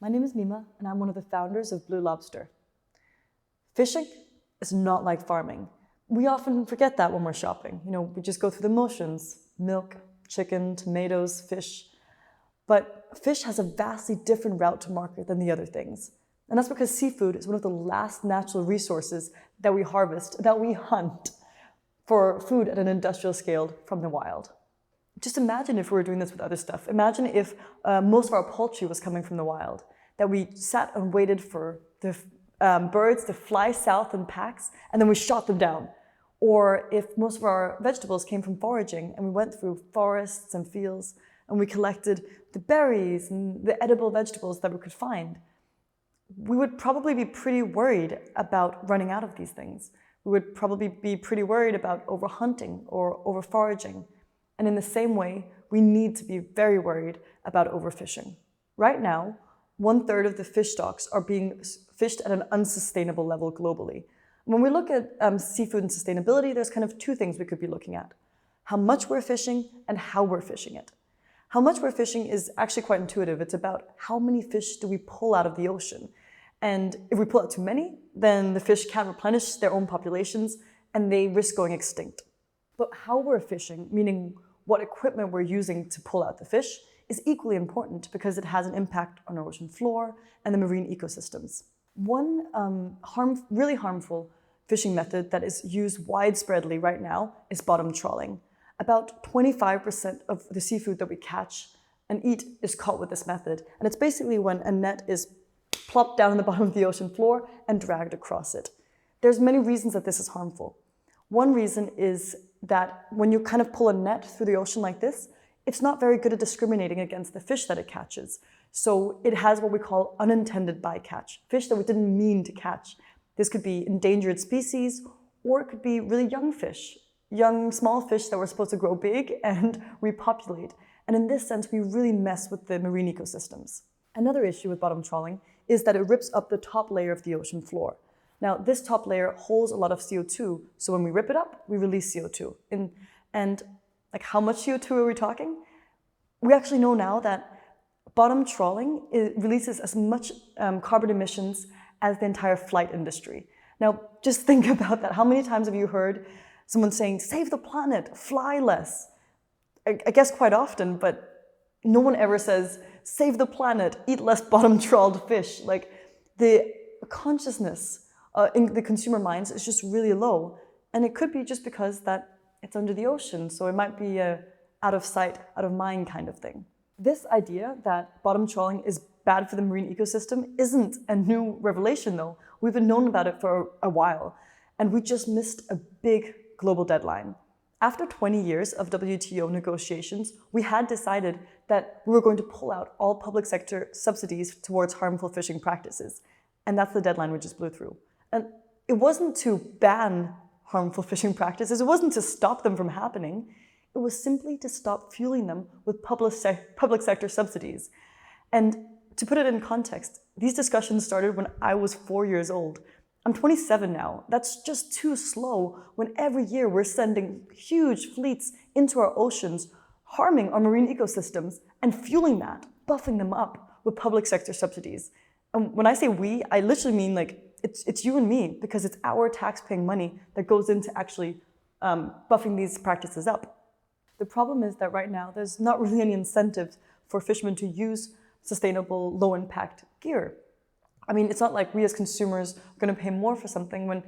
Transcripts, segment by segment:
My name is Nima, and I'm one of the founders of Blue Lobster. Fishing is not like farming. We often forget that when we're shopping. We just go through the motions: milk, chicken, tomatoes, fish. But fish has a vastly different route to market than the other things. And that's because seafood is one of the last natural resources that we harvest, that we hunt for food at an industrial scale from the wild. Just imagine if we were doing this with other stuff. Imagine if most of our poultry was coming from the wild, that we sat and waited for the birds to fly south in packs, and then we shot them down. Or if most of our vegetables came from foraging, and we went through forests and fields, and we collected the berries and the edible vegetables that we could find. We would probably be pretty worried about running out of these things. We would probably be pretty worried about overhunting or overforaging. And in the same way, we need to be very worried about overfishing. Right now, 1/3 of the fish stocks are being fished at an unsustainable level globally. When we look at seafood and sustainability, there's kind of two things we could be looking at: how much we're fishing and how we're fishing it. How much we're fishing is actually quite intuitive. It's about how many fish do we pull out of the ocean. And if we pull out too many, then the fish can't replenish their own populations and they risk going extinct. But how we're fishing, meaning what equipment we're using to pull out the fish, is equally important because it has an impact on our ocean floor and the marine ecosystems. One really harmful fishing method that is used widespreadly right now is bottom trawling. About 25% of the seafood that we catch and eat is caught with this method. And it's basically when a net is plopped down on the bottom of the ocean floor and dragged across it. There's many reasons that this is harmful. One reason is that when you kind of pull a net through the ocean like this, it's not very good at discriminating against the fish that it catches. So it has what we call unintended bycatch, fish that we didn't mean to catch. This could be endangered species, or it could be really young fish, young small fish that were supposed to grow big and repopulate. And in this sense, we really mess with the marine ecosystems. Another issue with bottom trawling is that it rips up the top layer of the ocean floor. Now, this top layer holds a lot of CO2, so when we rip it up, we release CO2. And how much CO2 are we talking? We actually know now that bottom trawling releases as much carbon emissions as the entire flight industry. Now, just think about that. How many times have you heard someone saying, "Save the planet, fly less"? I guess quite often, but no one ever says, "Save the planet, eat less bottom trawled fish." The consciousness in the consumer minds is just really low. And it could be just because that it's under the ocean, so it might be a out of sight, out of mind kind of thing. This idea that bottom trawling is bad for the marine ecosystem isn't a new revelation though. We've been known about it for a while, and we just missed a big global deadline. After 20 years of WTO negotiations, we had decided that we were going to pull out all public sector subsidies towards harmful fishing practices. And that's the deadline we just blew through. And it wasn't to ban harmful fishing practices. It wasn't to stop them from happening. It was simply to stop fueling them with public sector subsidies. And to put it in context, these discussions started when I was 4 years old. I'm 27 now. That's just too slow when every year we're sending huge fleets into our oceans, harming our marine ecosystems and fueling that, buffing them up with public sector subsidies. And when I say we, I literally mean it's you and me, because it's our tax-paying money that goes into actually buffing these practices up. The problem is that right now there's not really any incentive for fishermen to use sustainable, low-impact gear. I mean, it's not like we as consumers are going to pay more for something when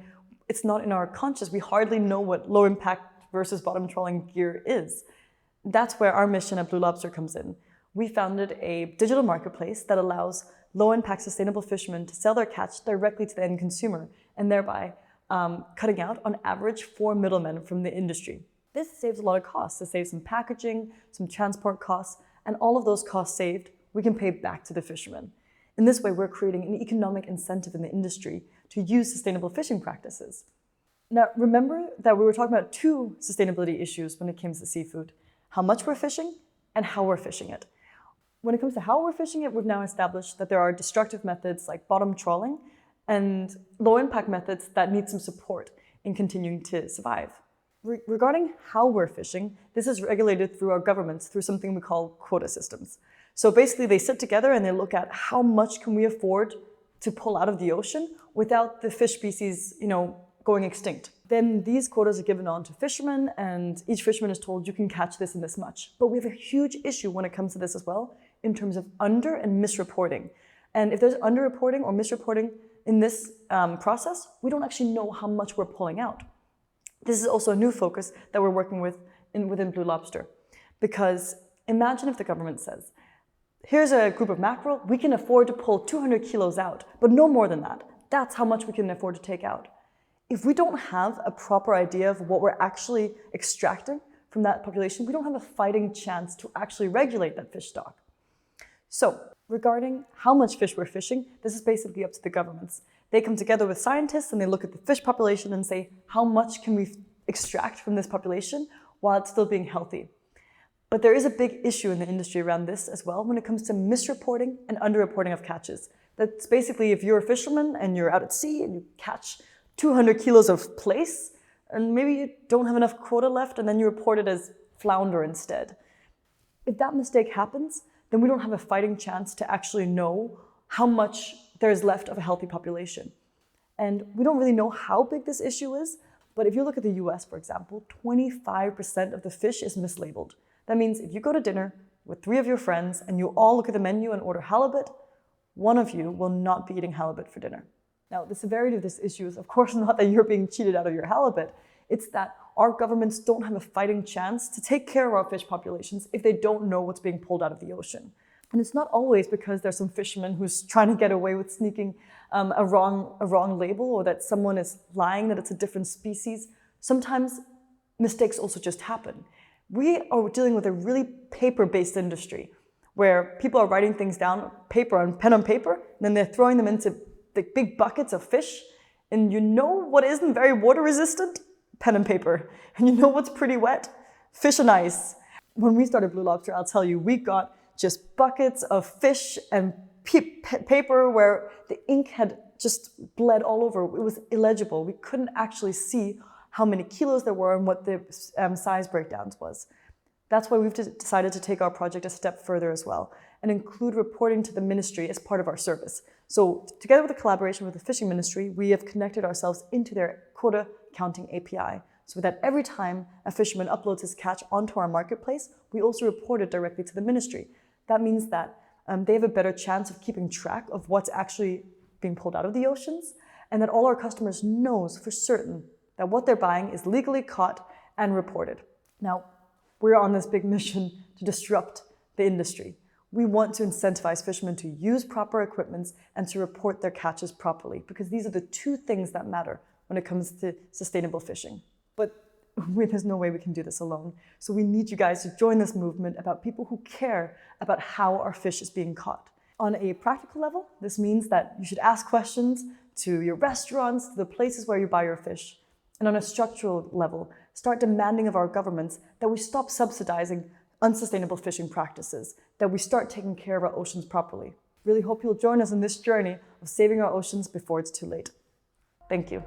it's not in our conscious. We hardly know what low-impact versus bottom trawling gear is. That's where our mission at Blue Lobster comes in. We founded a digital marketplace that allows low-impact sustainable fishermen to sell their catch directly to the end consumer, and thereby cutting out, on average, 4 middlemen from the industry. This saves a lot of costs. It saves some packaging, some transport costs, and all of those costs saved, we can pay back to the fishermen. In this way, we're creating an economic incentive in the industry to use sustainable fishing practices. Now, remember that we were talking about two sustainability issues when it comes to seafood: how much we're fishing and how we're fishing it. When it comes to how we're fishing it, we've now established that there are destructive methods like bottom trawling and low-impact methods that need some support in continuing to survive. Regarding how we're fishing, this is regulated through our governments through something we call quota systems. So basically they sit together and they look at how much can we afford to pull out of the ocean without the fish species, going extinct. Then these quotas are given on to fishermen, and each fisherman is told you can catch this and this much. But we have a huge issue when it comes to this as well, in terms of under and misreporting. And if there's underreporting or misreporting in this process, we don't actually know how much we're pulling out. This is also a new focus that we're working with within Blue Lobster. Because imagine if the government says, here's a group of mackerel, we can afford to pull 200 kilos out, but no more than that. That's how much we can afford to take out. If we don't have a proper idea of what we're actually extracting from that population, we don't have a fighting chance to actually regulate that fish stock. So, regarding how much fish we're fishing, this is basically up to the governments. They come together with scientists and they look at the fish population and say, how much can we extract from this population while it's still being healthy? But there is a big issue in the industry around this as well when it comes to misreporting and underreporting of catches. That's basically if you're a fisherman and you're out at sea and you catch 200 kilos of plaice, and maybe you don't have enough quota left, and then you report it as flounder instead. If that mistake happens, then we don't have a fighting chance to actually know how much there is left of a healthy population. And we don't really know how big this issue is, but if you look at the US, for example, 25% of the fish is mislabeled. That means if you go to dinner with 3 of your friends and you all look at the menu and order halibut, one of you will not be eating halibut for dinner. Now, the severity of this issue is, of course, not that you're being cheated out of your halibut. It's that our governments don't have a fighting chance to take care of our fish populations if they don't know what's being pulled out of the ocean. And it's not always because there's some fisherman who's trying to get away with sneaking a wrong label, or that someone is lying that it's a different species. Sometimes mistakes also just happen. We are dealing with a really paper-based industry where people are writing things down, pen on paper, and then they're throwing them into the big buckets of fish. And you know what isn't very water resistant? Pen and paper. And you know what's pretty wet? Fish and ice. When we started Blue Lobster, I'll tell you, we got just buckets of fish and paper where the ink had just bled all over. It was illegible. We couldn't actually see how many kilos there were and what the size breakdowns was. That's why we've decided to take our project a step further as well and include reporting to the ministry as part of our service. So together with a collaboration with the fishing ministry, we have connected ourselves into their quota counting API, so that every time a fisherman uploads his catch onto our marketplace, we also report it directly to the ministry. That means that they have a better chance of keeping track of what's actually being pulled out of the oceans, and that all our customers knows for certain that what they're buying is legally caught and reported. Now, we're on this big mission to disrupt the industry. We want to incentivize fishermen to use proper equipment and to report their catches properly, because these are the 2 things that matter when it comes to sustainable fishing. But there's no way we can do this alone. So we need you guys to join this movement about people who care about how our fish is being caught. On a practical level, this means that you should ask questions to your restaurants, to the places where you buy your fish. And on a structural level, start demanding of our governments that we stop subsidizing unsustainable fishing practices, that we start taking care of our oceans properly. Really hope you'll join us in this journey of saving our oceans before it's too late. Thank you.